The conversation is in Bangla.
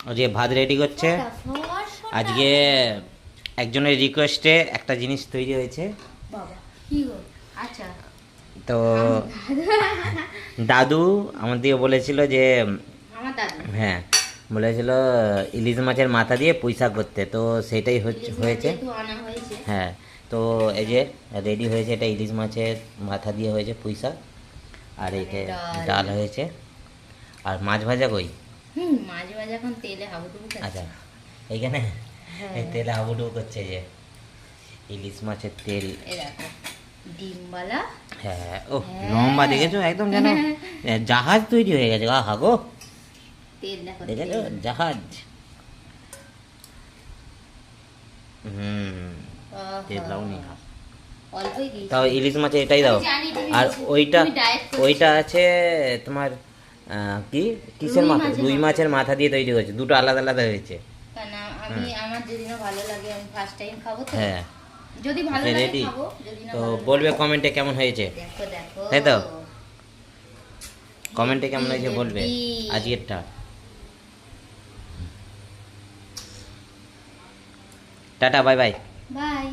ও যে ভাত রেডি করছে আজকে একজনের রিকোয়েস্টে একটা জিনিস তৈরি হয়েছে। বাবা কি গো? আচ্ছা তো দাদু আমার দিকে বলেছিল যে আমার দাদু হ্যাঁ বলেছিল ইলিশ মাছের মাথা দিয়ে পুঁই শাক করতে, তো সেটাই হয়েছে। যেহেতু আনা হয়েছে হ্যাঁ, তো এই যে রেডি হয়েছে, এটা ইলিশ মাছের মাথা দিয়ে হয়েছে পুঁই শাক, আর এইটা ডাল হয়েছে, আর মাছ ভাজা কই। মাছ ভাজা এখন তেলে হাবুডুবু খাচ্ছে। আচ্ছা এইখানে হ্যাঁ। এই তেলে হাবুডুবু করছে যে ইলিশ মাছের তেল। এই দেখো ডিমবালা হ্যাঁ ও হ্যাঁ। লম্বা দেখেছো, একদম যেন জাহাজ তৈরি হয়ে গেছে। আহা গো, তেল দেখো দেখেছো তেল। জাহাজ। তেল আহা। দাওনি, অল্পই দিয়েছি। তাও ইলিশ মাছে এটাই দাও। আমি জানি তুমি আর দিয়েছো। ওইটা তুমি diet করছো। ওইটা আছে তোমার কি কিসের রুই মাথা, মাছের রুই মাথা। মাছের মাথা দিয়ে তৈরি হয়েছে, দুটো আলাদা আলাদা হয়েছে। কেন আমি আমার যেদিনও ভালো লাগে আমি ফার্স্ট টাইম খাবো তো। হ্যাঁ যদি ভালো লাগে রেডি, খাবো, যদি না তো ভালো লাগে বলবে কমেন্টে কেমন হয়েছে। দেখো দেখো তাই তো? কমেন্টে কেমন হয়েছে হেব্বি, বলবে হেব্বি। আজকেরটা। Tata bye bye. বাই।